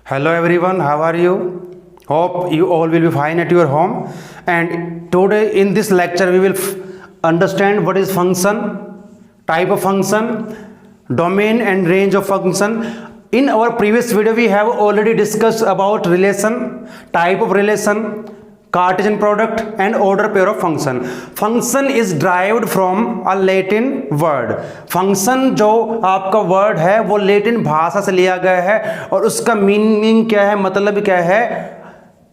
Hello everyone, how are you? Hope you all will be fine at your home. And today in this lecture we will understand what is function, type of function, domain and range of function. In our previous video we have already discussed about relation, type of relation, Cartesian product and order pair of function. Function is derived from a Latin word. function जो आपका word है वो Latin भाषा से लिया गया है और उसका मीनिंग क्या है, मतलब क्या है,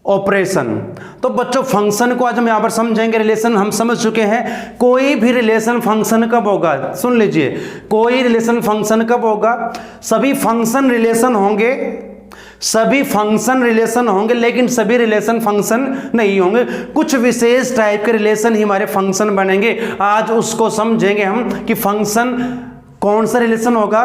ऑपरेशन। तो बच्चों फंक्शन को आज हम यहाँ पर समझेंगे। रिलेशन हम समझ चुके हैं। कोई भी रिलेशन फंक्शन कब होगा, सुन लीजिए, कोई रिलेशन फंक्शन कब होगा, सभी फंक्शन रिलेशन होंगे, सभी फंक्शन रिलेशन होंगे, लेकिन सभी रिलेशन फंक्शन नहीं होंगे। कुछ विशेष टाइप के रिलेशन ही हमारे फंक्शन बनेंगे। आज उसको समझेंगे हम कि फंक्शन कौन सा रिलेशन होगा,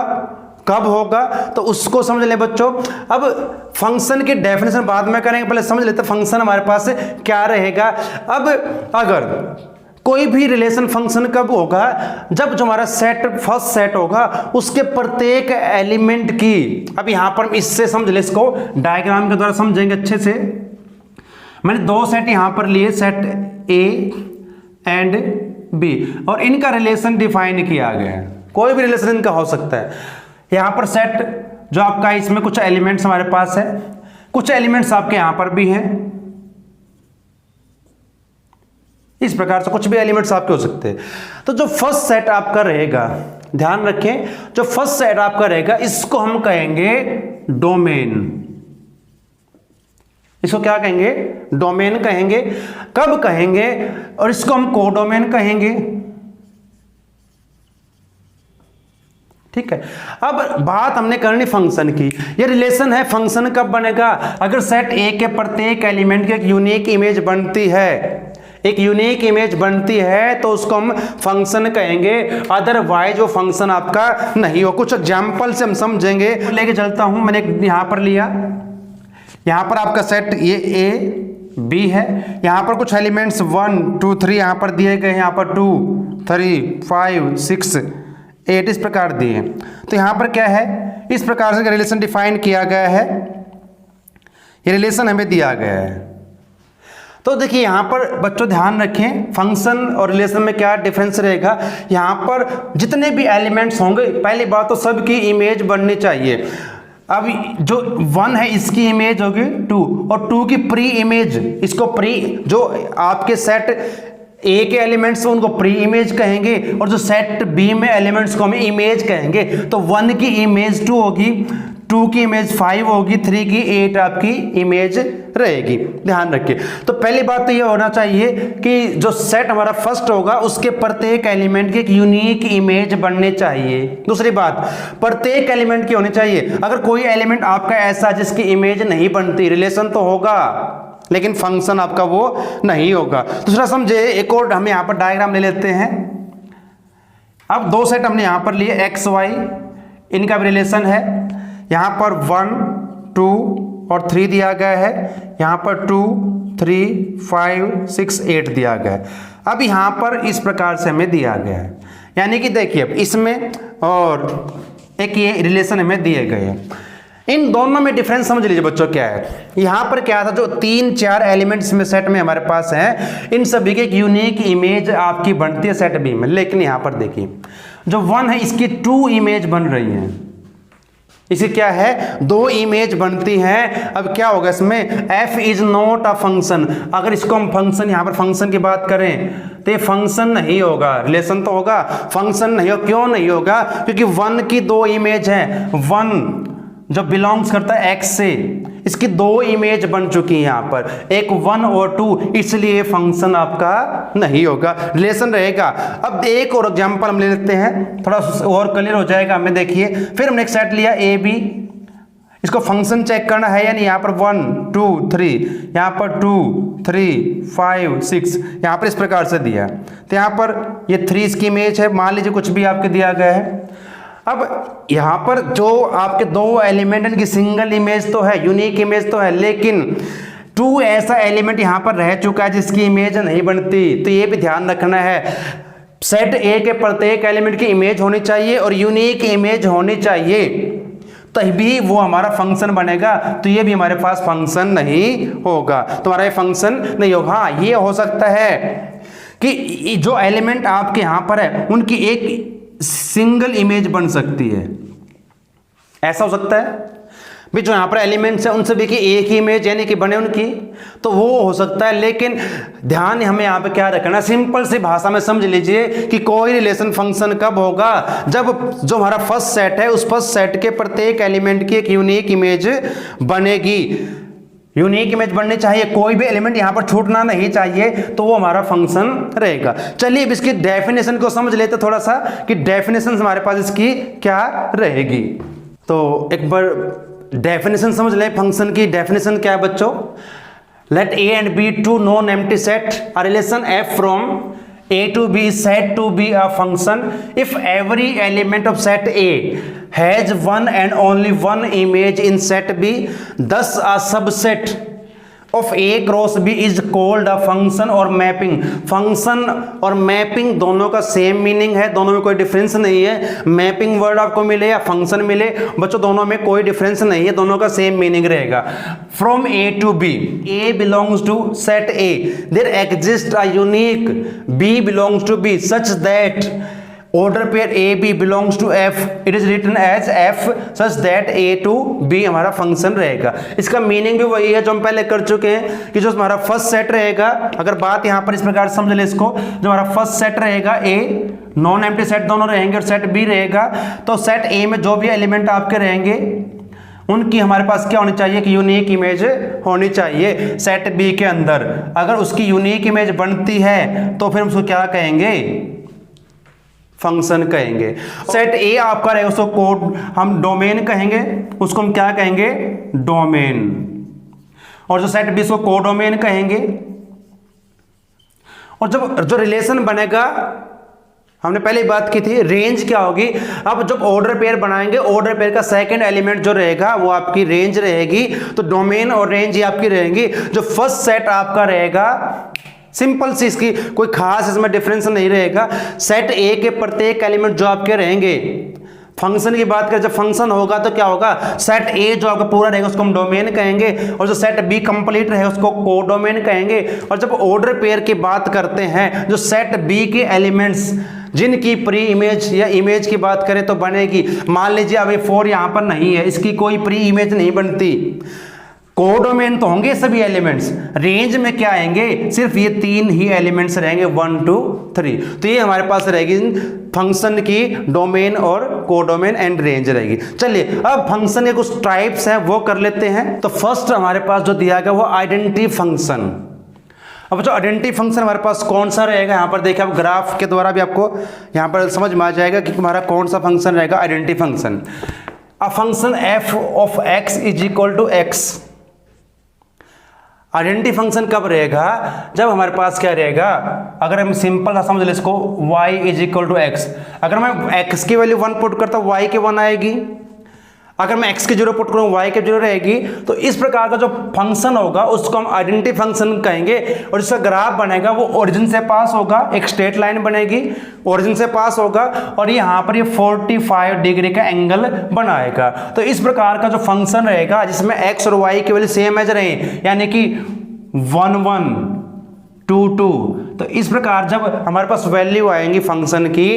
कब होगा, तो उसको समझ ले बच्चों। अब फंक्शन की डेफिनेशन बाद में करेंगे, पहले समझ लेते फंक्शन हमारे पास क्या रहेगा। अब अगर कोई भी रिलेशन फंक्शन कब होगा, जब जो हमारा सेट फर्स्ट सेट होगा उसके प्रत्येक एलिमेंट की, अब यहां पर इससे समझ ले, इसको डायग्राम के द्वारा समझेंगे अच्छे से। मैंने दो सेट यहां पर लिए, सेट ए एंड बी, और इनका रिलेशन डिफाइन किया गया है। कोई भी रिलेशन इनका हो सकता है। यहां पर सेट जो आपका, इसमें कुछ एलिमेंट्स हमारे पास है, कुछ एलिमेंट्स आपके यहां पर भी हैं, इस प्रकार से कुछ भी एलिमेंट्स आपके हो सकते हैं। तो जो फर्स्ट सेट आपका रहेगा, ध्यान रखें, जो फर्स्ट सेट आपका रहेगा इसको हम कहेंगे डोमेन। इसको क्या कहेंगे, डोमेन कहेंगे। कब कहेंगे, और इसको हम कोडोमेन कहेंगे। ठीक है। अब बात हमने करनी फंक्शन की। ये रिलेशन है, फंक्शन कब बनेगा, अगर सेट ए के प्रत्येक एलिमेंट की एक यूनिक इमेज बनती है, एक यूनिक इमेज बनती है तो उसको हम फंक्शन कहेंगे, अदरवाइज वो फंक्शन आपका नहीं हो। कुछ एग्जांपल से हम समझेंगे। लेके चलता हूं, मैंने यहां पर लिया, यहां पर आपका सेट ये ए बी है, यहां पर कुछ एलिमेंट्स 1 2 3 यहां पर दिए गए हैं, यहां पर 2 3 5 6 8 इस प्रकार दिए। तो यहां पर क्या है, इस प्रकार से रिलेशन डिफाइन किया गया है, ये रिलेशन हमें दिया गया है। तो देखिए यहां पर बच्चों ध्यान रखें, फंक्शन और रिलेशन में क्या डिफरेंस रहेगा। यहां पर जितने भी एलिमेंट्स होंगे, पहली बात तो सबकी इमेज बननी चाहिए। अब जो 1 है इसकी इमेज होगी 2, और 2 की प्री इमेज, इसको प्री, जो आपके सेट ए के एलिमेंट्स उनको प्री इमेज कहेंगे, और जो सेट बी में एलिमेंट्स को हम इमेज कहेंगे। तो 1 की इमेज 2 होगी, 2 की इमेज 5 होगी, 3 की 8 आपकी इमेज रहेगी। ध्यान रखिए। तो पहली बात तो ये होना चाहिए कि जो सेट हमारा फर्स्ट होगा उसके प्रत्येक एलिमेंट की एक यूनिक इमेज बननी चाहिए। दूसरी बात, प्रत्येक एलिमेंट की होनी चाहिए। अगर कोई एलिमेंट आपका ऐसा जिसकी इमेज नहीं बनती, रिलेशन तो होगा लेकिन फंक्शन आपका वो नहीं होगा। दूसरा समझे, एक और हम यहां पर डायग्राम ले लेते हैं। अब दो सेट हमने यहां पर लिए एक्स वाई, इनका भी रिलेशन है। यहां पर 1 2 और 3 दिया गया है, यहां पर 2 3 5 6 8 दिया गया है। अब यहां पर इस प्रकार से हमें दिया गया है, यानी कि देखिए इसमें और एक ये रिलेशन हमें दिए गए हैं। इन दोनों में डिफरेंस समझ लीजिए बच्चों क्या है। यहां पर क्या था, जो 3 4 एलिमेंट्स में सेट में हमारे पास हैं, इन सभी की एक यूनिक इमेज आपकी बनती है सेट बी में। लेकिन यहां पर देखिए जो 1 है इसकी 2 इमेज बन रही हैं, इसे क्या है, 2 इमेज बनती हैं। अब क्या होगा इसमें, f is not a function. अगर इसको हम फंक्शन, यहां पर फंक्शन की बात करें तो ये फंक्शन नहीं होगा, रिलेशन तो होगा, फंक्शन नहीं हो। क्यों नहीं होगा, क्योंकि 1 की 2 इमेज है, 1 जो बिलोंग्स करता है x से, इसकी 2 इमेज बन चुकी है यहां पर, एक 1 और 2, इसलिए फंक्शन आपका नहीं होगा, रिलेशन रहेगा। अब एक और एग्जांपल हम ले लेते हैं, थोड़ा और क्लियर हो जाएगा हमें। देखिए फिर हमने एक सेट लिया ए बी, इसको फंक्शन चेक करना है, यानी यहां पर 1 2 3, यहां पर 2 3 5 6, यहां पर इस प्रकार से दिया। तो यहां पर ये 3 इसकी इमेज है, मान लीजिए कुछ भी आपके दिया गया है। अब यहां पर जो आपके 2 एलिमेंट, इनकी सिंगल इमेज तो है, यूनिक इमेज तो है, लेकिन 2 ऐसा एलिमेंट यहां पर रह चुका है जिसकी इमेज नहीं बनती। तो ये भी ध्यान रखना है, सेट ए के प्रत्येक एलिमेंट की इमेज होनी चाहिए और यूनिक इमेज होनी चाहिए। तभी वो हमारा फंक्शन बनेगा, तो ये भी हमारे पास फंक्शन नहीं होगा, तो हमारा ये फंक्शन नहीं होगा। हाँ, ये हो सकता है कि जो एलिमेंट आपके यहां पर है उनकी एक सिंगल इमेज बन सकती है, ऐसा हो सकता है भी जो यहाँ पर एलिमेंट्स है उनसे भी कि एक ही इमेज यानी कि बने उनकी, तो वो हो सकता है। लेकिन ध्यान हमें यहाँ पे क्या रखना, सिंपल सी भाषा में समझ लीजिए कि कोई रिलेशन फंक्शन कब होगा, जब जो हमारा फर्स्ट सेट है उस फर्स्ट सेट के प्रत्येक एलिमेंट की एक यूनिक इमेज बनेगी। यूनिक इमेज बननी चाहिए, कोई भी एलिमेंट यहाँ पर छूटना नहीं चाहिए, तो वो हमारा फंक्शन रहेगा। चलिए अब इसकी डेफिनेशन को समझ लेते थोड़ा सा कि डेफिनेशन हमारे पास इसकी क्या रहेगी। तो एक बार डेफिनेशन समझ लें फंक्शन की। डेफिनेशन क्या है बच्चों, let A and B two non empty set, a relation f from A to B is said to be a function if every element of set A has one and only one image in set B. Thus a subset of A cross B is called a function or mapping. Function और mapping दोनों का same meaning है, दोनों में कोई difference नहीं है। Mapping word आपको मिले या फंक्शन मिले बच्चों, दोनों में कोई डिफरेंस नहीं है, दोनों का सेम मीनिंग रहेगा। From A to B, A belongs to set A, there exists a unique B belongs to B such that order pair A B belongs to F, it is written as F such that A to B हमारा function रहेगा। इसका meaning भी वही है जो हम पहले कर चुके हैं कि जो हमारा फर्स्ट सेट रहेगा, अगर बात यहाँ पर इस प्रकार समझ ले इसको, जो हमारा फर्स्ट सेट रहेगा A, नॉन एम्प्टी सेट दोनों रहेंगे और सेट B रहेगा, तो सेट A में जो भी एलिमेंट आपके रहेंगे उनकी हमारे पास क्या होनी चाहिए कि यूनिक इमेज होनी चाहिए सेट B के अंदर। अगर उसकी यूनिक इमेज बनती है तो फिर हम उसको क्या कहेंगे, फंक्शन कहेंगे। सेट ए आपका रहेगा उसको कोड हम डोमेन कहेंगे, उसको हम क्या कहेंगे, डोमेन। और जो सेट बी उसको कोडोमेन कहेंगे। और जब जो रिलेशन बनेगा, हमने पहले बात की थी, रेंज क्या होगी। अब जब ऑर्डर पेयर बनाएंगे, ऑर्डर पेयर का सेकंड एलिमेंट जो रहेगा वो आपकी रेंज रहेगी, तो डोमेन और रेंज ही आपकी रहेंगी। जो फर्स्ट सेट आपका रहेगा, सिंपल सी, इसकी कोई खास इसमें डिफरेंस नहीं रहेगा। सेट ए के प्रत्येक एलिमेंट जो आपके रहेंगे, फंक्शन की बात करें, जब फंक्शन होगा तो क्या होगा, सेट ए जो आपका पूरा रहेगा उसको हम डोमेन कहेंगे, और जो सेट बी कंप्लीट रहेगा उसको कोडोमेन कहेंगे। और जब ऑर्डर पेयर की बात करते हैं, जो सेट बी के एलिमेंट्स जिनकी प्री इमेज या इमेज की बात करें तो बनेगी, मान लीजिए अब ये 4 यहां पर नहीं है, इसकी कोई प्री इमेज नहीं बनती, कोडोमेन तो होंगे सभी एलिमेंट्स, रेंज में क्या आएंगे, सिर्फ ये 3 ही एलिमेंट्स रहेंगे, 1 2 3। तो ये हमारे पास रहेगी फंक्शन की डोमेन और कोडोमेन एंड रेंज रहेगी। चलिए अब फंक्शन के कुछ टाइप्स हैं वो कर लेते हैं। तो फर्स्ट हमारे पास जो दिया गया वो आइडेंटिटी फंक्शन। अब जो आइडेंटिटी फंक्शन हमारे पास कौन सा रहेगा, यहाँ पर देखिए आप ग्राफ के द्वारा भी आपको यहाँ पर समझ में आ जाएगा कि हमारा कौन सा फंक्शन रहेगा। Identity function, a function f of x is equal to x। Identity function कब रहेगा, जब हमारे पास क्या रहेगा, अगर हम सिंपल समझ ले इसको, y is equal to x. अगर मैं x की वैल्यू 1 पुट करता हूँ y की 1 आएगी, अगर मैं x के 0 पुट करूँ y के 0 रहेगी। तो इस प्रकार का जो फंक्शन होगा उसको हम आइडेंटिटी फंक्शन कहेंगे। और इसका ग्राफ बनेगा वो ओरिजिन से पास होगा, एक स्ट्रेट लाइन बनेगी, ओरिजिन से पास होगा, और यहाँ पर ये 45 डिग्री का एंगल बनाएगा। तो इस प्रकार का जो फंक्शन रहेगा जिसमें x और y की वैल्यू सेम एज रहे, यानी कि 1 1 2 2, तो इस प्रकार जब हमारे पास वैल्यू आएंगी फंक्शन की,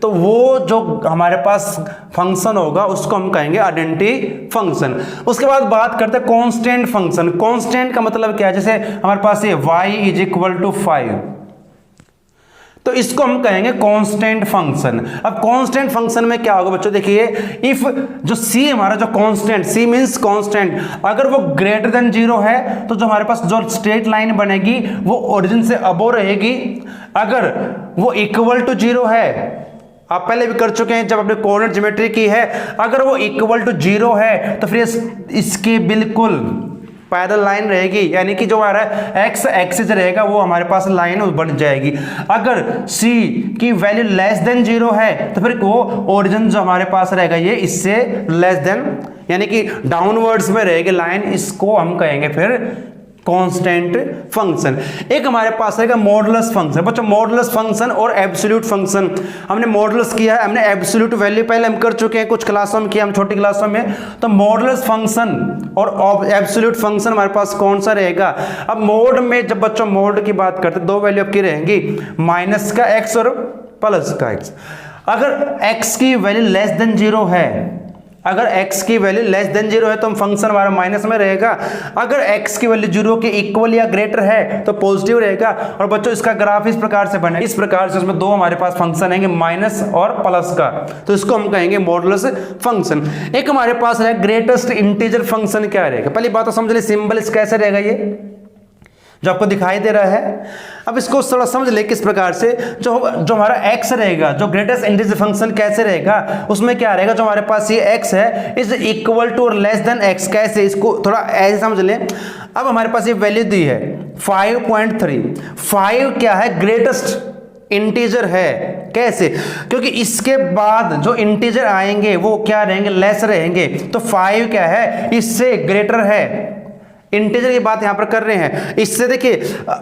तो वो जो हमारे पास फंक्शन होगा उसको हम कहेंगे आइडेंटिटी फंक्शन। उसके बाद बात करते हैं कांस्टेंट फंक्शन। कांस्टेंट का मतलब क्या है, जैसे हमारे पास ये y इज इक्वल टू 5, तो इसको हम कहेंगे कांस्टेंट फंक्शन। अब कांस्टेंट फंक्शन में क्या होगा बच्चों, देखिए इफ जो c हमारा जो कांस्टेंट, c मींस कांस्टेंट, अगर वो ग्रेटर देन 0 है तो जो हमारे पास जो स्ट्रेट लाइन बनेगी वो ओरिजिन से अबोव रहेगी। अगर वो इक्वल टू 0 है, आप पहले भी कर चुके हैं जब आपने कोऑर्डिनेट ज्योमेट्री की है, अगर वो इक्वल टू 0 है तो फिर इसकी बिल्कुल पैरेलल लाइन रहेगी, यानी कि जो हमारा एक्स एक्सिस रहेगा वो हमारे पास लाइन बन जाएगी। अगर c की वैल्यू लेस देन 0 है तो फिर वो ओरिजिन जो हमारे पास रहेगा ये इससे लेस देन, यानी कि डाउनवर्ड्स में रहेगी लाइन, इसको हम कहेंगे फिर कांस्टेंट फंक्शन। एक हमारे पास रहेगा मॉडुलस फंक्शन। बच्चों मॉडुलस फंक्शन और एब्सोल्यूट फंक्शन, हमने मॉडुलस किया है, हमने एब्सोल्यूट वैल्यू पहले हम कर चुके हैं, कुछ क्लासों में किया हम, छोटी क्लासों में। तो मॉडुलस फंक्शन और एब्सोल्यूट फंक्शन हमारे पास कौन सा रहेगा? अब मोड में जब बच्चों मोड की बात करते हैं, दो वैल्यू आपकी रहेंगी, माइनस का एक्स और प्लस का एक्स। अगर x की वैल्यू लेस देन 0 है, अगर x की वैल्यू लेस देन 0 है तो हम फंक्शन हमारा माइनस में रहेगा। अगर x की वैल्यू 0 के इक्वल या ग्रेटर है तो पॉजिटिव रहेगा। और बच्चों इसका ग्राफ इस प्रकार से बने, इस प्रकार से, उसमें दो हमारे पास फंक्शन आएंगे, माइनस और प्लस का, तो इसको हम कहेंगे मॉडुलस फंक्शन। एक हमारे पास है ग्रेटेस्ट इंटीजर फंक्शन। क्या रहेगा? पहली बात तो समझ ले, सिंबल इस कैसे रहेगा, ये जो आपको दिखाई दे रहा है। अब इसको थोड़ा समझ ले किस प्रकार से, जो हमारा x रहेगा, जो ग्रेटेस्ट इंटीजर फंक्शन कैसे रहेगा, उसमें क्या रहेगा, जो हमारे पास ये x है इज इक्वल टू और लेस देन x। कैसे? इसको थोड़ा ऐसे समझ लें। अब हमारे पास ये वैल्यू दी है 5.3। 5 क्या है? ग्रेटेस्ट इंटीजर है। कैसे? क्योंकि इसके बाद जो इंटीजर आएंगे वो क्या रहेंगे? लेस रहेंगे। तो 5 क्या है? इससे ग्रेटर है। इंटीजर की बात यहां पर कर रहे हैं। इससे देखिए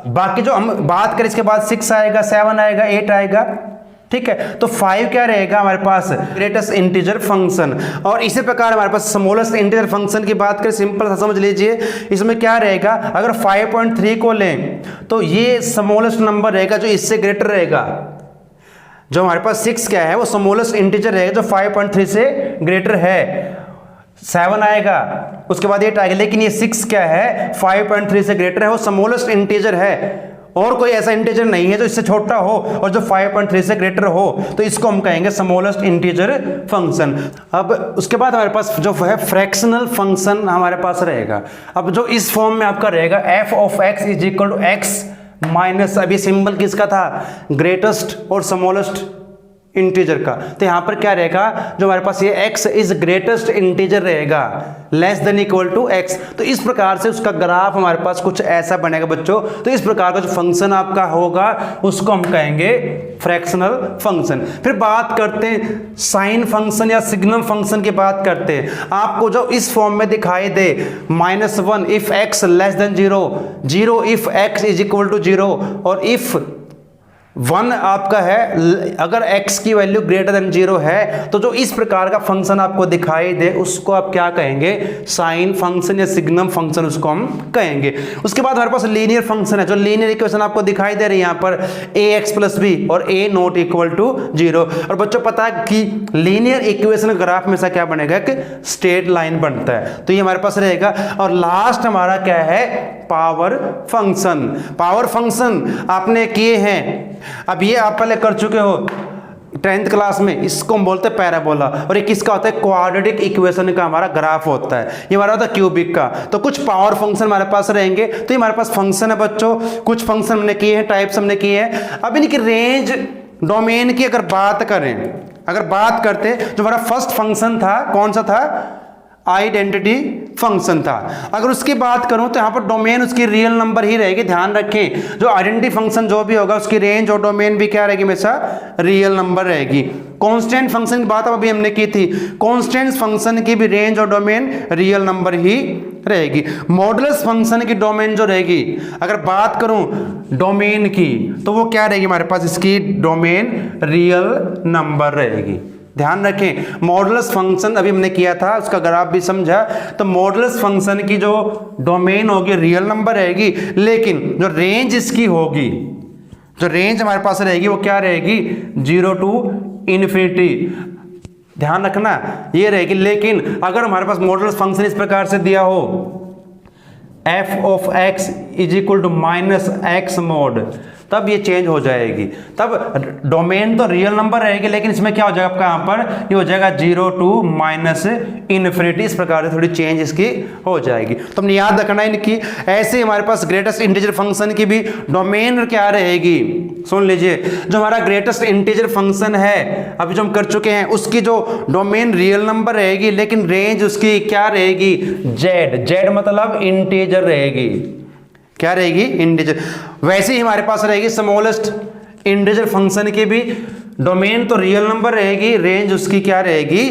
बाकी जो हम बात करें, इसके बाद 6 आएगा, 7 आएगा, 8 आएगा, ठीक है। तो 5 क्या रहेगा हमारे पास? Greatest integer function. और इसी प्रकार हमारे पास स्मॉलेस्ट इंटीजर फंक्शन की बात करें, सिंपल सा समझ लीजिए, इसमें क्या रहेगा, अगर 5.3 को लें तो ये स्मॉलेस्ट नंबर रहेगा जो इससे ग्रेटर रहेगा। जो हमारे पास 6 क्या है, वो स्मॉलेस्ट इंटीजर रहेगा जो 5.3 से ग्रेटर है। 7 आएगा, उसके बाद 8 आएगा, लेकिन ये 6 क्या है? 5.3 से ग्रेटर है, वो स्मॉलेस्ट इंटीजर है। और कोई ऐसा इंटीजर नहीं है जो इससे छोटा हो और जो 5.3 से ग्रेटर हो, तो इसको हम कहेंगे स्मॉलेस्ट इंटीजर फंक्शन। अब उसके बाद हमारे पास जो है फ्रैक्शनल फंक्शन हमारे पास रहेगा। अब जो इस फॉर्म में आपका रहेगा f of x is equal to x minus, अभी सिंबल किसका था? ग्रेटेस्ट और स्मॉलेस्ट इंटीजर का। तो यहां पर क्या रहेगा, जो हमारे पास ये x इज ग्रेटेस्ट इंटीजर रहेगा, less than equal to x। तो इस प्रकार से उसका ग्राफ हमारे पास कुछ ऐसा बनेगा बच्चों। तो इस प्रकार का जो फंक्शन आपका होगा उसको हम कहेंगे फ्रैक्शनल फंक्शन। फिर बात करते हैं साइन फंक्शन या सिग्नम फंक्शन की बात करते हैं। आपको जो इस फॉर्म में दिखाई दे, -1 if x less than 0, 0 if x is equal to 0, और इफ 1 आपका है अगर x की वैल्यू ग्रेटर देन 0 है, तो जो इस प्रकार का फंक्शन आपको दिखाई दे उसको आप क्या कहेंगे? साइन फंक्शन या सिग्नम फंक्शन उसको हम कहेंगे। उसके बाद हमारे पास लीनियर फंक्शन है। जो लीनियर इक्वेशन आपको दिखाई दे रही है यहाँ पर ax + b और a नॉट इक्वल टू 0। और बच्चों पता है कि लीनियर इक्वेशन ग्राफ में से क्या बनेगा कि स्ट्रेट लाइन बनता है, तो ये हमारे पास रहेगा। और लास्ट हमारा क्या है? Power function. पावर फंक्शन आपने किए हैं, अब ये आप पहले कर चुके हो 10th क्लास में, इसको हम बोलते हैं पैराबोला। और ये किसका होता है? क्वाड्रेटिक इक्वेशन का हमारा ग्राफ होता है, ये हमारा होता है क्यूबिक का। तो कुछ पावर फंक्शन हमारे पास रहेंगे। तो ये हमारे पास फंक्शन है बच्चों, कुछ फंक्शन हमने किए हैं, टाइप्स हमने किए हैं। अब इनकी रेंज डोमेन की अगर बात करें, अगर बात करते, जो हमारा फर्स्ट फंक्शन था कौन सा था? आइडेंटिटी फंक्शन था। अगर उसकी बात करूं तो यहां पर डोमेन उसकी रियल नंबर ही रहेगी। ध्यान रखें, जो आइडेंटिटी फंक्शन जो भी होगा उसकी रेंज और डोमेन भी क्या रहेगी? हमेशा रियल नंबर रहेगी। कांस्टेंट फंक्शन की बात अभी हमने की थी, कांस्टेंट फंक्शन की भी रेंज और डोमेन रियल नंबर ही रहेगी। मॉडुलस फंक्शन की डोमेन जो रहेगी, अगर बात करूं डोमेन की, तो वो क्या रहेगी हमारे पास? इसकी डोमेन रियल नंबर रहेगी। ध्यान रखें, मॉडुलस फंक्शन अभी हमने किया था, उसका ग्राफ भी समझा। तो मॉडुलस फंक्शन की जो डोमेन होगी रियल नंबर रहेगी, लेकिन जो रेंज इसकी होगी, जो रेंज हमारे पास रहेगी वो क्या रहेगी? 0 टू इन्फिनिटी। ध्यान रखना ये रहेगी। लेकिन अगर हमारे पास मॉडुलस फंक्शन इस प्रकार से दिया हो, f of x is equal to -x mod, तब ये चेंज हो जाएगी। तब डोमेन तो रियल नंबर रहेगी, लेकिन इसमें क्या हो जाएगा आपका? यहाँ पर ये हो जाएगा 0 टू -इन्फिनिटी। इस प्रकार से थोड़ी चेंज इसकी हो जाएगी। तो हमने याद रखना है इनकी। ऐसे हमारे पास ग्रेटेस्ट इंटीजर फंक्शन की भी डोमेन क्या रहेगी? सुन लीजिए, जो हमारा ग्रेटेस्ट इंटीजर फंक्शन है अभी जो हम कर चुके हैं, उसकी जो डोमेन रियल नंबर रहेगी, लेकिन रेंज उसकी क्या रहेगी? z मतलब इंटीजर रहेगी। क्या रहेगी? इंटीजर। वैसे ही हमारे पास रहेगी स्मॉलेस्ट इंटीजर फंक्शन की भी डोमेन तो रियल नंबर रहेगी, रेंज उसकी क्या रहेगी?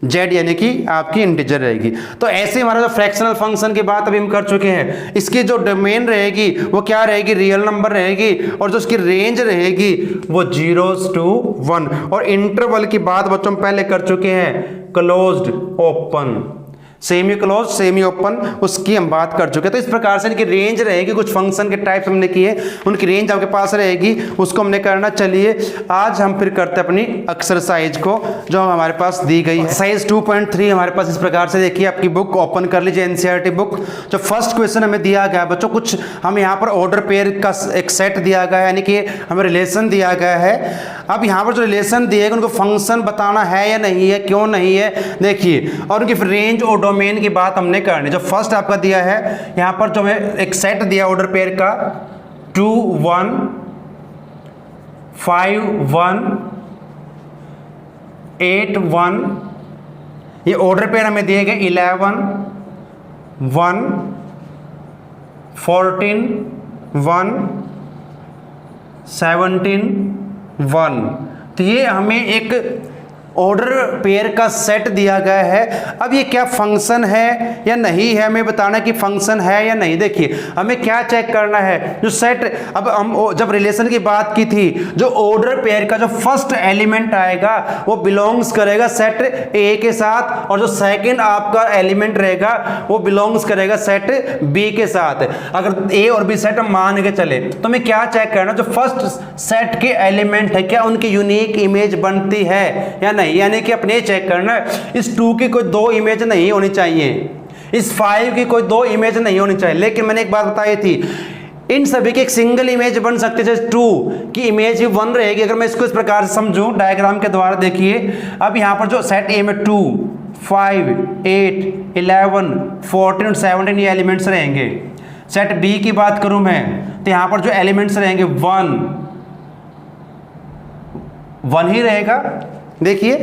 z यानी कि आपकी इंटीजर रहेगी। तो ऐसे हमारा जो फ्रैक्शनल फंक्शन की बात अभी हम कर चुके हैं, इसकी जो डोमेन रहेगी वो क्या रहेगी, रियल नंबर रहेगी, और जो उसकी रेंज रहेगी वो 0 to 1। और इंटरवल की बात बच्चों हम पहले कर चुके हैं, closed, open, semi close, semi open, उसकी हम बात कर चुके हैं। तो इस प्रकार से इनकी रेंज रहेगी, कुछ फंक्शन के टाइप्स हमने किए, उनकी रेंज आपके पास रहेगी, उसको हमने करना। चलिए आज हम फिर करते हैं अपनी एक्सरसाइज को जो हमारे पास दी गई है। एक्सरसाइज 2.3 हमारे पास इस प्रकार से, देखिए आपकी बुक ओपन कर लीजिए, एनसीईआरटी बुक। जो फर्स्ट क्वेश्चन हमें दिया गया है बच्चों, कुछ हम यहाँ पर ऑर्डर पेयर का एक सेट दिया गया है, यानी कि हमें रिलेशन दिया गया है। अब यहाँ पर जो रिलेशन दिए गए उनको फंक्शन बताना है या नहीं है, क्यों नहीं है, देखिए, और उनकी रेंज और डोमेन की बात हमने करनी। जो फर्स्ट आपका दिया है यहां पर, जो हमें एक सेट दिया ऑर्डर पेयर का 2 1 5 1 8 1, ये ऑर्डर पेयर हमें दिए गए 11 1 14 1 17 1। तो ये हमें एक ऑर्डर पेयर का सेट दिया गया है। अब ये क्या फंक्शन है या नहीं है, हमें बताना कि फंक्शन है या नहीं। देखिए हमें क्या चेक करना है, जो सेट, अब हम जब रिलेशन की बात की थी, जो ऑर्डर पेयर का जो फर्स्ट एलिमेंट आएगा वो बिलोंग्स करेगा सेट ए के साथ, और जो सेकंड आपका एलिमेंट रहेगा वो बिलोंग्स करेगा सेट बी के साथ। अगर ए और बी सेट हम मान के चले तो हमें क्या चेक करना, जो फर्स्ट सेट के एलिमेंट है क्या उनकी यूनिक इमेज बनती है या नहीं, यानी कि अपने चेक करना है। इस 2 की कोई 2 इमेज नहीं होनी चाहिए, इस 5 की कोई 2 इमेज नहीं होनी चाहिए। लेकिन मैंने एक बात बताई थी, इन सभी की एक सिंगल इमेज बन सकती है। जैसे 2 की इमेज भी 1 रहेगी। अगर मैं इसको इस प्रकार से समझूं डायग्राम के द्वारा, देखिए अब यहां पर जो सेट ए में 2 5 8 11 14 और 17 ये एलिमेंट्स रहेंगे। सेट बी की बात करूं मैं तो यहां पर जो एलिमेंट्स रहेंगे 1 ही रहेगा। देखिए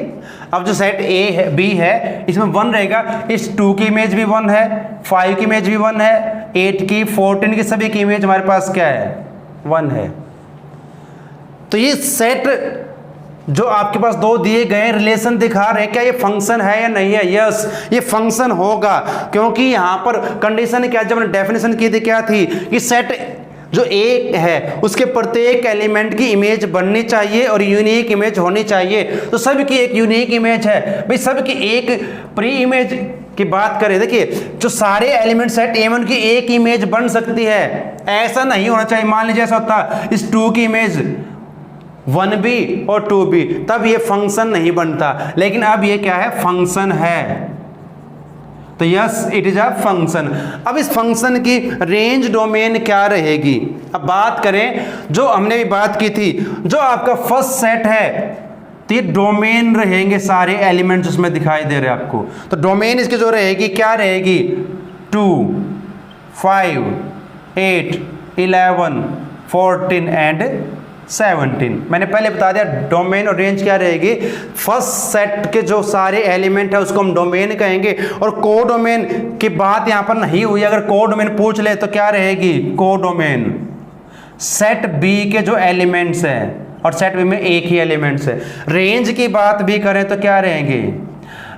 अब जो सेट ए है बी है इसमें 1 रहेगा, इस 2 की इमेज भी 1 है, 5 की इमेज भी 1 है, 8 की 14 की सभी की इमेज हमारे पास क्या है, 1 है। तो ये सेट जो आपके पास 2 दिए गए रिलेशन दिखा रहे हैं, क्या ये फंक्शन है या नहीं है। यस, ये फंक्शन होगा, क्योंकि यहां पर कंडीशन क्या, जब हमने डेफिनेशन की थी क्या थी कि सेट जो ए है उसके प्रत्येक एलिमेंट की इमेज बननी चाहिए और यूनिक इमेज होनी चाहिए। तो सबकी एक यूनिक इमेज है भाई, सबकी एक प्री इमेज की बात करें, देखिए जो सारे एलिमेंट सेट ए की एक इमेज बन सकती है, ऐसा नहीं होना चाहिए। मान लीजिए ऐसा होता इस 2 की इमेज 1b और 2b, तब ये फंक्शन नहीं बनता। लेकिन अब ये क्या है, फंक्शन है। तो yes it is a function. अब इस फंक्शन की रेंज डोमेन क्या रहेगी, अब बात करें जो हमने भी बात की थी, जो आपका फर्स्ट सेट है तो ये डोमेन रहेंगे, सारे एलिमेंट्स उसमें दिखाई दे रहे हैं आपको। तो डोमेन इसकी जो रहेगी क्या रहेगी, 2 5 8 11 14 एंड 17। मैंने पहले बता दिया डोमेन और रेंज क्या रहेगी, फर्स्ट सेट के जो सारे एलिमेंट है उसको हम डोमेन कहेंगे। और कोडोमेन की बात यहां पर नहीं हुई, अगर कोडोमेन पूछ ले तो क्या रहेगी, कोडोमेन सेट बी के जो एलिमेंट्स हैं और सेट बी में एक ही एलिमेंट्स है। रेंज की बात भी करें तो क्या रहेंगे,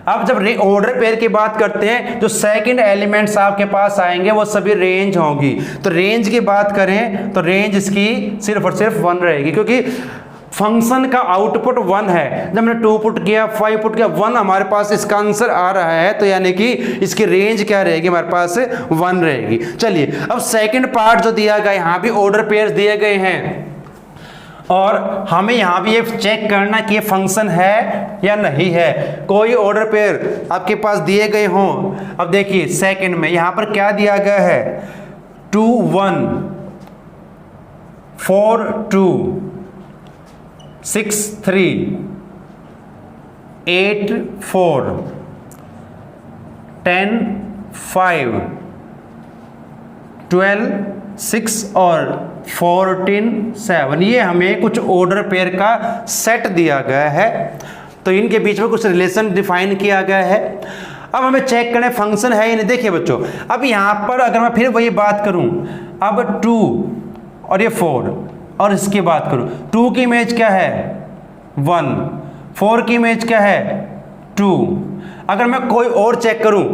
अब जब ऑर्डर पेयर की बात करते हैं जो सेकंड एलिमेंट्स आपके पास आएंगे वो सभी रेंज होंगी। तो रेंज की बात करें तो रेंज इसकी सिर्फ और सिर्फ 1 रहेगी, क्योंकि फंक्शन का आउटपुट 1 है। जब हमने 2 पुट किया 5 पुट किया 1 हमारे पास इसका आंसर आ रहा है, तो यानी कि इसकी रेंज क्या रहेगी, हमारे पास 1 रहेगी। चलिए अब सेकंड पार्ट जो दिया गया, यहाँ भी ऑर्डर पेयर दिए गए हैं और हमें यहाँ भी ये चेक करना कि ये फंक्शन है या नहीं है। कोई ऑर्डर पेयर आपके पास दिए गए हों, अब देखिए सेकंड में यहाँ पर क्या दिया गया है, 2 1 4 2 6 3 8 4 10 5 12 6 और 14 7, ये हमें कुछ ऑर्डर पेयर का सेट दिया गया है। तो इनके बीच में कुछ रिलेशन डिफाइन किया गया है। अब हमें चेक करें फंक्शन है या नहीं। देखिए बच्चों, अब यहाँ पर अगर मैं फिर वही बात करूँ, अब 2 और ये 4 और इसकी बात करूँ, 2 की इमेज क्या है 1, 4 की इमेज क्या है 2। अगर मैं कोई और चेक करूं,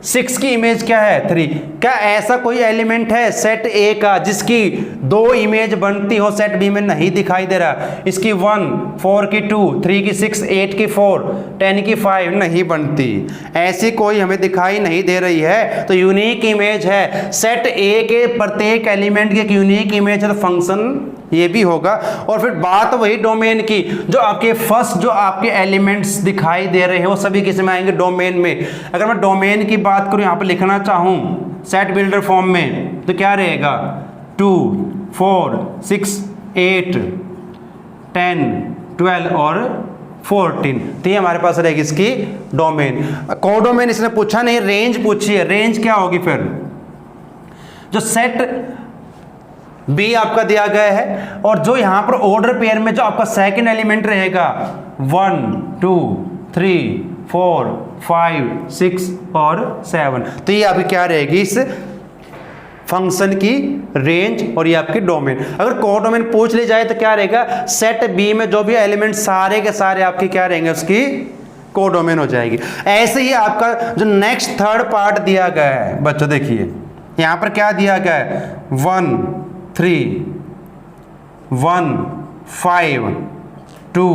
6 की इमेज क्या है 3। क्या ऐसा कोई एलिमेंट है सेट ए का जिसकी 2 इमेज बनती हो, सेट बी में नहीं दिखाई दे रहा। इसकी 1, 4 की 2, 3 की 6, 8 की 4, 10 की 5 नहीं बनती, ऐसी कोई हमें दिखाई नहीं दे रही है, तो यूनिक इमेज है। सेट ए के प्रत्येक एलिमेंट की एक यूनिक इमेज है, तो फंक्शन ये भी होगा। और फिर बात वही डोमेन की, जो आपके फर्स्ट जो आपके एलिमेंट्स दिखाई दे रहे हैं वो सभी किस में आएंगे, डोमेन में। अगर मैं डोमेन की बात करूं, यहां पर लिखना चाहूं सेट बिल्डर फॉर्म में, तो क्या रहेगा 2, 4, 6, 8, 10, 12 और 14, तो ये हमारे पास रहेगी इसकी डोमेन। कोडोमेन इसने पूछा नहीं, रेंज पूछी है। रेंज क्या होगी फिर, जो सेट बी आपका दिया गया है और जो यहां पर ऑर्डर पेयर में जो आपका सेकंड एलिमेंट रहेगा 1, 2, 3, 4, 5, 6 और 7, तो ये आपकी क्या रहेगी इस फंक्शन की रेंज और ये आपकी डोमेन। अगर कोडोमेन पूछ ली जाए तो क्या रहेगा, सेट बी में जो भी एलिमेंट सारे के सारे आपके क्या रहेंगे, उसकी कोडोमेन हो जाएगी। ऐसे ही आपका जो नेक्स्ट थर्ड पार्ट दिया गया है बच्चों, देखिए यहां पर क्या दिया गया है 1, 3, 1, 5, 2।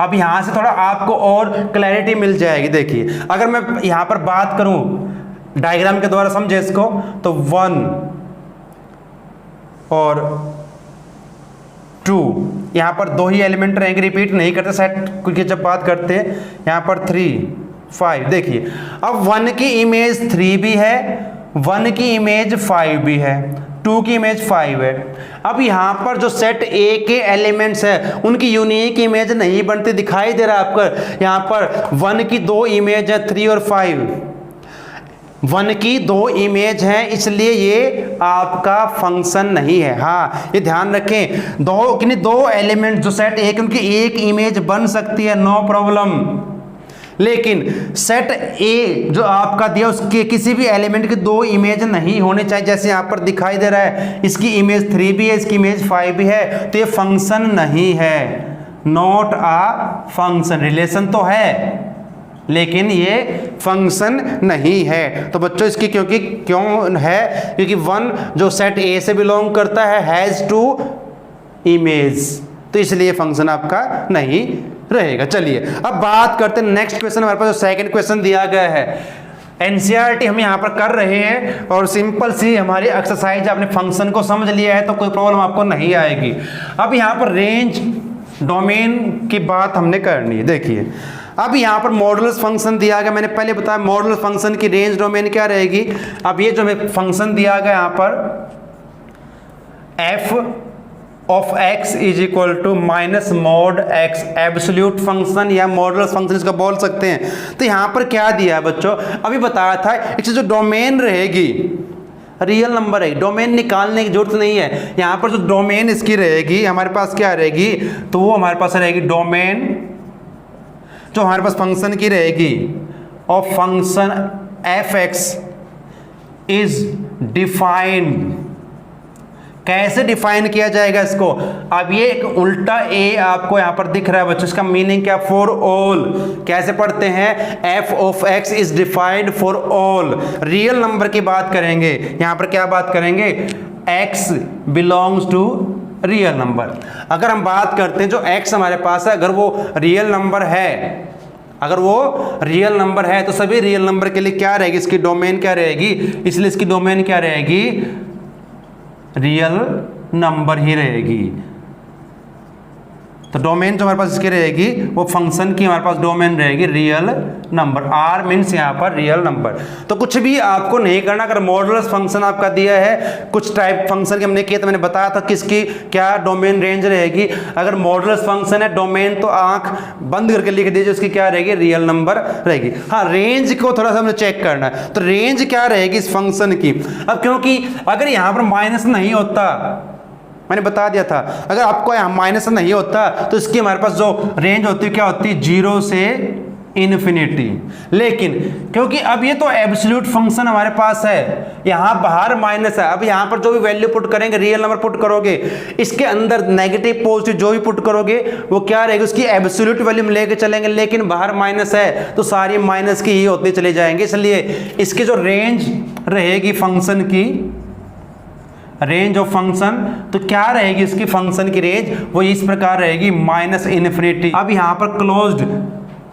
अब यहां से थोड़ा आपको और क्लैरिटी मिल जाएगी। देखिए अगर मैं यहां पर बात करूं डायग्राम के द्वारा, समझे इसको, तो 1 और 2 यहां पर 2 ही एलिमेंट रहेंगे, रिपीट नहीं करते सेट की जब बात करते हैं। यहां पर 3, 5, देखिए अब 1 की इमेज 3 भी है, 1 की इमेज 5 भी है, 2 की इमेज 5 है। अब यहां पर जो सेट ए के एलिमेंट्स है उनकी यूनिक इमेज नहीं बनती, दिखाई दे रहा है आपको यहां पर 1 की 2 इमेज है 3 और 5, 1 की 2 इमेज है, इसलिए ये आपका फंक्शन नहीं है। हाँ ये ध्यान रखें, 2 एलिमेंट जो सेट ए के उनकी एक इमेज बन सकती है, नो प्रॉब्लम, लेकिन सेट ए जो आपका दिया उसके किसी भी एलिमेंट की 2 इमेज नहीं होने चाहिए। जैसे यहाँ पर दिखाई दे रहा है इसकी इमेज 3 भी है, इसकी इमेज 5 भी है, तो ये फंक्शन नहीं है, नॉट आ फंक्शन। रिलेशन तो है लेकिन ये फंक्शन नहीं है। तो बच्चों इसकी क्यों है, क्योंकि 1 जो सेट ए से बिलोंग करता है हैज़ 2 इमेज, तो इसलिए फंक्शन आपका नहीं रहेगा। चलिए अब बात करते हैं नेक्स्ट क्वेश्चन। हमारे पास जो सेकंड क्वेश्चन दिया गया है, एनसीईआरटी हम यहाँ पर कर रहे हैं और सिंपल सी हमारी एक्सरसाइज, आपने फंक्शन को समझ लिया है तो कोई प्रॉब्लम आपको नहीं आएगी। अब यहाँ पर रेंज डोमेन की बात हमने करनी है। देखिए अब यहाँ पर मॉडुलस फंक्शन दिया गया, मैंने पहले बताया मॉडुलस फंक्शन की रेंज डोमेन क्या रहेगी। अब ये जो फंक्शन दिया गया यहाँ पर f of x is equal to minus mod x, absolute function या मॉडुलस फंक्शन इसका बोल सकते हैं। तो यहाँ पर क्या दिया है बच्चों, अभी बताया था इसकी जो डोमेन रहेगी रियल नंबर है, डोमेन निकालने की जरूरत नहीं है। यहाँ पर जो डोमेन इसकी रहेगी हमारे पास क्या रहेगी, तो वो हमारे पास रहेगी डोमेन जो हमारे पास फंक्शन की रहेगी और function F x is defined. कैसे डिफाइन किया जाएगा इसको, अब ये एक उल्टा ए आपको यहां पर दिख रहा है बच्चों, इसका मीनिंग क्या, फॉर ऑल। कैसे पढ़ते हैं, f of x is defined for all. Real number की बात करेंगे, यहां पर क्या बात करेंगे, x belongs to real number. अगर हम बात करते हैं जो एक्स हमारे पास है, अगर वो रियल नंबर है, अगर वो रियल नंबर है तो सभी रियल नंबर के लिए क्या रहेगी, इसकी डोमेन क्या रहेगी, इसलिए इसकी डोमेन क्या रहेगी, रियल नंबर ही रहेगी। तो डोमेन जो हमारे पास इसकी रहेगी वो फंक्शन की हमारे पास डोमेन रहेगी रियल नंबर। आर मीन्स यहाँ पर रियल नंबर। तो कुछ भी आपको नहीं करना, अगर मॉडुलस फंक्शन आपका दिया है, कुछ टाइप फंक्शन के हमने किया तो मैंने बताया था किसकी क्या डोमेन रेंज रहेगी। अगर मॉडुलस फंक्शन है डोमेन तो आंख बंद करके लिख दीजिए, उसकी क्या रहेगी, रियल नंबर रहेगी। हाँ रेंज को थोड़ा सा हमने चेक करना है, तो रेंज क्या रहेगी इस फंक्शन की। अब क्योंकि अगर यहाँ पर माइनस नहीं होता, मैंने बता दिया था अगर आपको यहाँ माइनस नहीं होता तो इसकी हमारे पास जो रेंज होती है क्या होती है, 0 से इन्फिनिटी। लेकिन क्योंकि अब ये तो एब्सोल्यूट फंक्शन हमारे पास है, यहाँ बाहर माइनस है, अब यहाँ पर जो भी वैल्यू पुट करेंगे, रियल नंबर पुट करोगे, इसके अंदर नेगेटिव पॉजिटिव जो भी पुट करोगे वो क्या रहेगी, उसकी एब्सोल्यूट वैल्यू में लेके चलेंगे, लेकिन बाहर माइनस है तो सारी माइनस की ही होती चले जाएंगे। इसलिए इसकी जो रेंज रहेगी फंक्शन की, रेंज ऑफ फंक्शन, तो क्या रहेगी इसकी फंक्शन की रेंज, वो इस प्रकार रहेगी माइनस इन्फिनिटी। अब यहाँ पर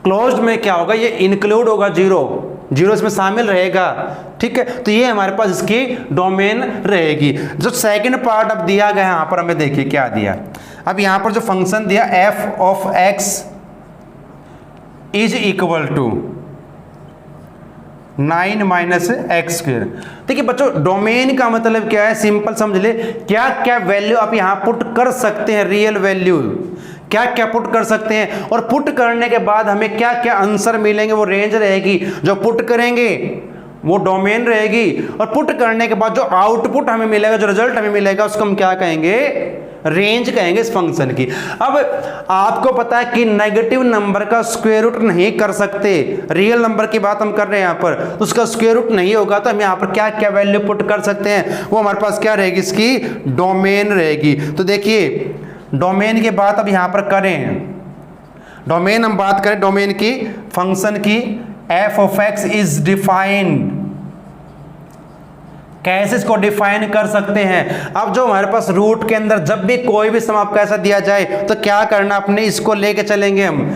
क्लोज्ड में क्या होगा, ये इंक्लूड होगा जीरो इसमें शामिल रहेगा, ठीक है। तो ये हमारे पास इसकी डोमेन रहेगी। जो सेकंड पार्ट अब दिया गया है यहाँ पर, हमें देखिए क्या दिया। अब यहाँ पर जो फंक्शन दिया f of x is equal to 9 minus x square. देखिए बच्चों, डोमेन का मतलब क्या है, सिंपल समझ ले, क्या क्या वैल्यू आप यहाँ पुट कर सकते हैं, रियल वैल्यू क्या क्या पुट कर सकते हैं, और पुट करने के बाद हमें क्या क्या आंसर मिलेंगे, वो रेंज रहेगी। जो पुट करेंगे वो डोमेन रहेगी, और पुट करने के बाद जो आउटपुट हमें मिलेगा, जो रिजल्ट हमें मिलेगा, उसको हम क्या कहेंगे, रेंज कहेंगे इस फंक्शन की। अब आपको पता है कि नेगेटिव नंबर का स्क्वायर रूट नहीं कर सकते, रियल नंबर की बात हम कर रहे हैं यहाँ पर, तो उसका स्क्वायर रूट नहीं होगा, तो हम यहाँ पर क्या क्या वैल्यू पुट कर सकते हैं, वो हमारे पास क्या रहेगी, इसकी डोमेन रहेगी। तो देखिए डोमेन की बात अब यहाँ पर करें, डोमेन हम बात करें डोमेन की, फंक्शन की, f of x is defined. कैसे इसको डिफाइन कर सकते हैं, अब जो हमारे पास रूट के अंदर जब भी कोई भी सम आपको ऐसा दिया जाए तो क्या करना, अपने इसको लेके चलेंगे हम,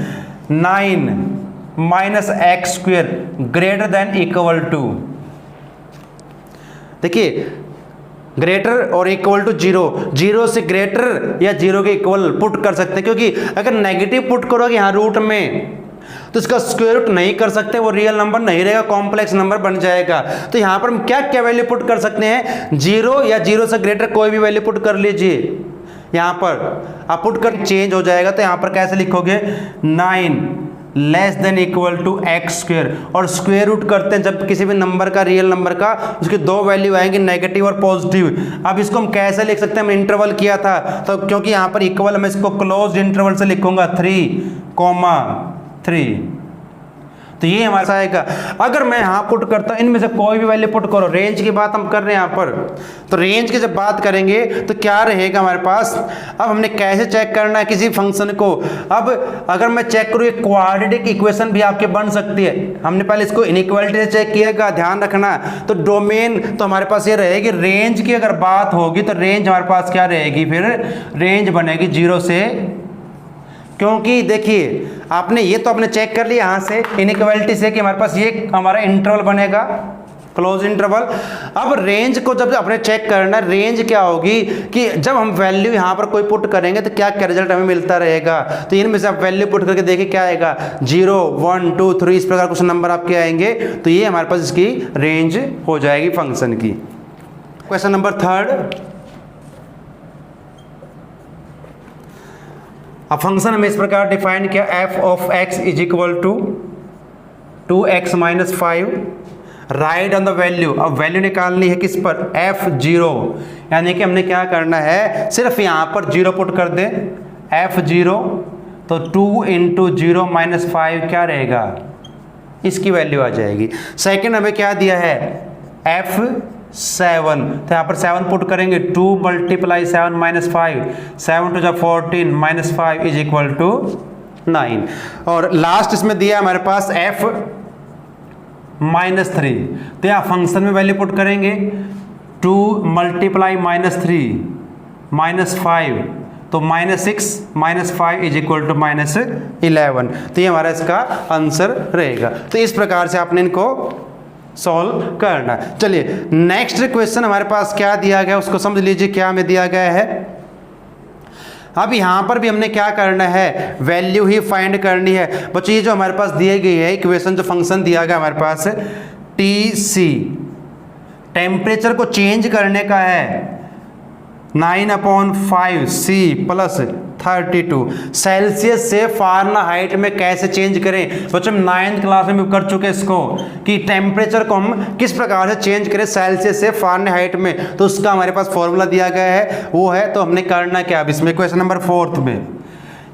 9 minus x square greater than equal to, देखिए ग्रेटर और इक्वल टू जीरो से ग्रेटर या जीरो के इक्वल पुट कर सकते हैं, क्योंकि अगर नेगेटिव पुट करोगे यहाँ रूट में तो इसका स्क्वायर रूट नहीं कर सकते, वो रियल नंबर नहीं रहेगा, कॉम्प्लेक्स नंबर बन जाएगा। तो यहाँ पर हम क्या क्या वैल्यू पुट कर सकते हैं, जीरो या जीरो से ग्रेटर कोई भी वैल्यू पुट कर लीजिए, यहाँ पर आप पुट कर चेंज हो जाएगा। तो यहाँ पर कैसे लिखोगे, 9 less than equal to x square, और स्क्वायर रूट करते हैं जब किसी भी नंबर का, रियल नंबर का, उसकी दो वैल्यू आएंगी, नेगेटिव और पॉजिटिव। अब इसको हम कैसे लिख सकते हैं, हम इंटरवल किया था, तो क्योंकि यहाँ पर इक्वल, मैं इसको क्लोज इंटरवल से लिखूंगा 3,3। तो ये हमारे पास आएगा। अगर मैं यहाँ पुट करता हूँ, इनमें से कोई भी वैल्यू पुट करो, रेंज की बात हम कर रहे हैं यहाँ पर, तो रेंज की जब बात करेंगे तो क्या रहेगा हमारे पास। अब हमने कैसे चेक करना है किसी फंक्शन को, अब अगर मैं चेक करूँ, एक क्वाड्रेटिक इक्वेशन भी आपके बन सकती है, हमने पहले इसको इनइक्वालिटी से चेक किएगा, ध्यान रखना। तो डोमेन तो हमारे पास ये रहेगी, रेंज की अगर बात होगी तो रेंज हमारे पास क्या रहेगी, फिर रेंज बनेगी 0 से, क्योंकि देखिए आपने ये तो आपने चेक कर लिया यहाँ से इनइक्वालिटी से कि हमारे पास ये हमारा इंटरवल बनेगा, क्लोज इंटरवल। अब रेंज को जब आपने चेक करना, रेंज क्या होगी कि जब हम वैल्यू यहाँ पर कोई पुट करेंगे तो क्या क्या रिजल्ट हमें मिलता रहेगा। तो इनमें से आप वैल्यू पुट करके देखिए क्या आएगा, 0, 1, 2, 3 इस प्रकार कुछ नंबर आपके आएंगे, तो ये हमारे पास इसकी रेंज हो जाएगी फंक्शन की। क्वेश्चन नंबर 3, अब फंक्शन हमें इस प्रकार डिफाइन किया, f of x is equal to 2x minus 5, right on the value. अब वैल्यू निकालनी है किस पर, f0, यानी कि हमने क्या करना है, सिर्फ यहाँ पर 0 पुट कर दे, f0, तो 2 इंटू 0 माइनस 5 क्या रहेगा, इसकी वैल्यू आ जाएगी। सेकंड हमें क्या दिया है, f7, तो यहाँ पर 7 पुट करेंगे, 2 multiply 7 minus 5, 7 two 14 minus 5 is equal to 9। और लास्ट इसमें दिया हमारे पास f माइनस 3, तो यहाँ फंक्शन में वैल्यू पुट करेंगे, 2 मल्टीप्लाई माइनस 3 माइनस 5, तो -6 माइनस 5 इज इक्वल टू -11। तो ये हमारा इसका आंसर रहेगा। तो इस प्रकार से आपने इनको सॉल्व करना। चलिए नेक्स्ट क्वेश्चन हमारे पास क्या दिया गया उसको समझ लीजिए, क्या हमें दिया गया है। अब यहाँ पर भी हमने क्या करना है, वैल्यू ही फाइंड करनी है। बच्चों ये जो हमारे पास दिए गई है इक्वेशन, जो फंक्शन दिया गया हमारे पास TC, टेम्परेचर को चेंज करने का है, 9/5 C प्लस 32 सेल्सियस से फ़ारेनहाइट में कैसे चेंज करें। बच्चों हम 9th क्लास में भी कर चुके हैं इसको, कि टेम्परेचर को हम किस प्रकार से चेंज करें सेल्सियस से फ़ारेनहाइट में, तो उसका हमारे पास फॉर्मूला दिया गया है, वो है। तो हमने करना क्या, अब इसमें क्वेश्चन नंबर 4 में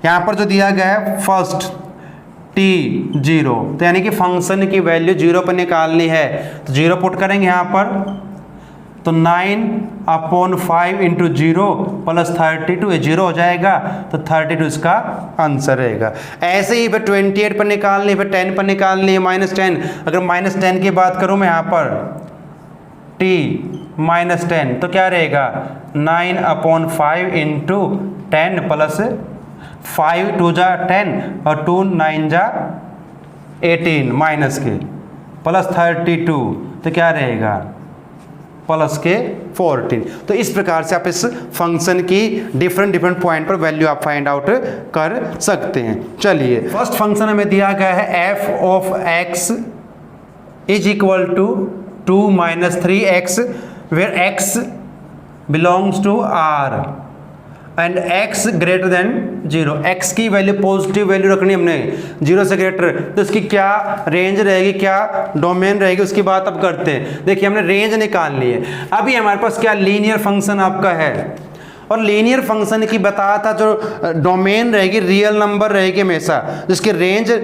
यहाँ पर जो दिया गया है, फर्स्ट टी 0, तो यानी कि फंक्शन की वैल्यू 0 पर निकालनी है, तो 0 पुट करेंगे यहाँ पर, तो 9/5 इंटू 0 प्लस 32, ये 0 हो जाएगा, तो 32 इसका आंसर रहेगा। ऐसे ही फिर 28 पर निकालनी है, फिर 10 पर निकालनी है -10। अगर -10 की बात करूँ मैं यहाँ पर t -10, तो क्या रहेगा 9/5 इंटू 10 प्लस 5 2 जा 10 और 2 9 जा 18 माइनस के प्लस 32, तो क्या रहेगा प्लस के 14। तो इस प्रकार से आप इस फंक्शन की डिफरेंट पॉइंट पर वैल्यू आप फाइंड आउट कर सकते हैं। चलिए, फर्स्ट फंक्शन हमें दिया गया है f of x is equal to 2 - 3x where x belongs to r and x greater than 0। x की वैल्यू पॉजिटिव वैल्यू रखनी हमने 0 से ग्रेटर, तो इसकी क्या रेंज रहेगी, क्या डोमेन रहेगी, उसकी बात अब करते हैं। देखिए हमने रेंज निकालनी है। अभी हमारे पास क्या लीनियर फंक्शन आपका है, और लीनियर फंक्शन की बताया था जो डोमेन रहेगी रियल नंबर रहेगी हमेशा, जिसकी रेंज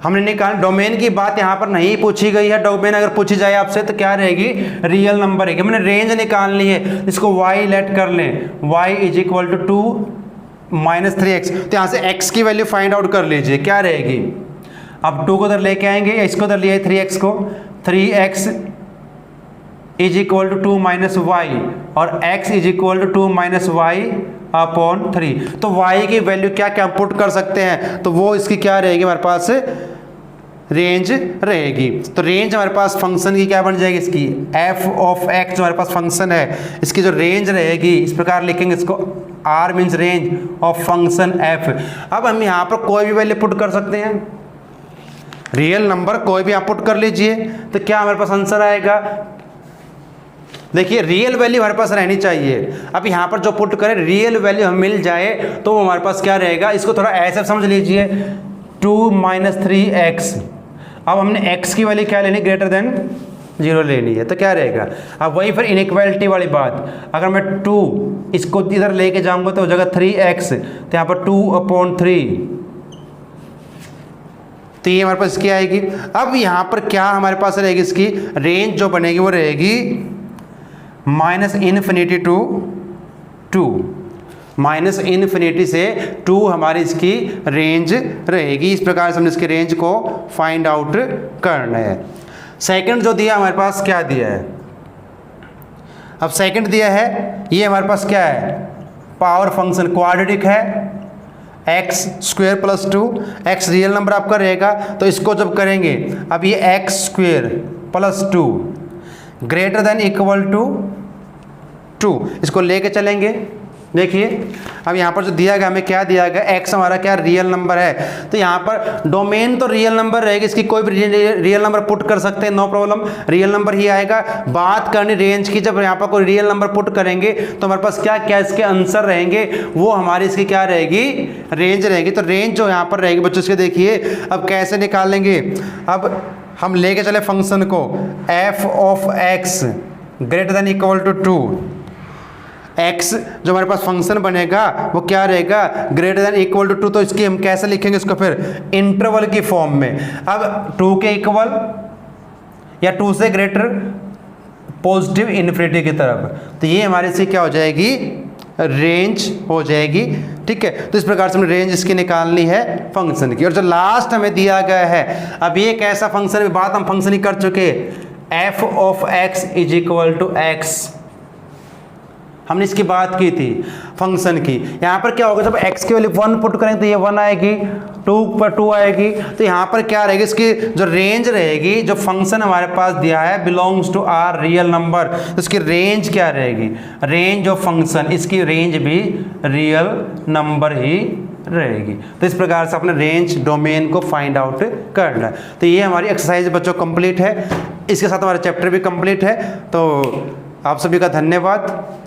हमने निकाल। डोमेन की बात यहाँ पर नहीं पूछी गई है, डोमेन अगर पूछी जाए आपसे तो क्या रहेगी, रियल नंबर रहेगी। हमने रेंज निकालनी है, इसको y लेट कर लें, y is equal to 2 - 3x, तो यहाँ से x की वैल्यू फाइंड आउट कर लीजिए, क्या रहेगी। अब 2 को उधर लेके आएंगे, इसको उधर लिए 3x को, 3x is equal to 2 - y और x is equal to 2 - y upon 3। तो y की वैल्यू क्या क्या पुट कर सकते हैं, तो वो इसकी क्या रहेगी हमारे पास रेंज रहेगी। तो रेंज हमारे पास फंक्शन की क्या बन जाएगी, इसकी f ऑफ x जो हमारे पास फंक्शन है, इसकी जो रेंज रहेगी इस प्रकार लिखेंगे इसको, r means range of function f। अब हम यहाँ पर कोई भी वैल्यू पुट कर सकते हैं, रियल नंबर कोई भी आप पुट कर लीजिए, तो क्या हमारे पास आंसर आएगा। देखिए रियल वैल्यू हमारे पास रहनी चाहिए। अब यहाँ पर जो पुट करें रियल वैल्यू हमें मिल जाए तो हमारे पास क्या रहेगा, इसको थोड़ा ऐसे समझ लीजिए, 2 - 3x। अब हमने x की वैल्यू क्या लेनी, ग्रेटर देन 0 लेनी है, तो क्या रहेगा। अब वही फिर इनइक्वालिटी वाली बात, अगर मैं 2 इसको इधर लेके जाऊंगा तो जगह 3x, तो यहाँ पर 2/3, तो ये हमारे पास इसकी आएगी। अब यहाँ पर क्या हमारे पास रहेगी, इसकी रेंज जो बनेगी वो रहेगी -∞ टू 2, -∞ से 2 हमारी इसकी रेंज रहेगी। इस प्रकार से हमने इसकी रेंज को फाइंड आउट करना है। सेकंड जो दिया हमारे पास, क्या दिया है, अब सेकंड दिया है, ये हमारे पास क्या है, पावर फंक्शन क्वाड्रेटिक है, x² + 2, x रियल नंबर आपका रहेगा, तो इसको जब करेंगे, अब ये x² + 2 greater than equal to 2, इसको लेके चलेंगे। देखिए अब यहाँ पर जो दिया गया, हमें क्या दिया गया, x हमारा क्या रियल नंबर है, तो यहाँ पर डोमेन तो रियल नंबर रहेगी, इसकी कोई भी रियल नंबर पुट कर सकते हैं, नो प्रॉब्लम, रियल नंबर ही आएगा। बात करनी रेंज की, जब यहाँ पर कोई रियल नंबर पुट करेंगे तो हमारे पास क्या क्या इसके आंसर रहेंगे, वो हमारी इसकी क्या रहेगी, रेंज रहेगी। तो रेंज जो यहाँ पर रहेगी बच्चों, इसके देखिए अब कैसे निकालेंगे। अब हम लेके चले फंक्शन को, f of x greater than equal to 2, x जो हमारे पास फंक्शन बनेगा वो क्या रहेगा, ग्रेटर देन इक्वल टू 2, तो इसकी हम कैसे लिखेंगे इसको, फिर इंटरवल की फॉर्म में। अब 2 के इक्वल या 2 से ग्रेटर, पॉजिटिव इन्फिनिटी की तरफ, तो ये हमारे से क्या हो जाएगी, रेंज हो जाएगी। ठीक है, तो इस प्रकार से हमें रेंज इसकी निकालनी है फंक्शन की। और जो लास्ट हमें दिया गया है, अब ये एक ऐसा फंक्शन, बात हम फंक्शन ही कर चुके, f of x is equal to x, हमने इसकी बात की थी फंक्शन की। यहाँ पर क्या होगा, जब x की वैल्यू 1 पुट करेंगे तो ये 1 आएगी, 2 पर 2 आएगी, तो यहाँ पर क्या रहेगी, इसकी जो रेंज रहेगी, जो फंक्शन हमारे पास दिया है belongs to R real number, तो इसकी रेंज क्या रहेगी, रेंज ऑफ फंक्शन, इसकी रेंज भी रियल नंबर ही रहेगी। तो इस प्रकार से अपने रेंज डोमेन को फाइंड आउट करना है। तो ये हमारी एक्सरसाइज बच्चों कंप्लीट है, इसके साथ हमारा चैप्टर भी कंप्लीट है। तो आप सभी का धन्यवाद।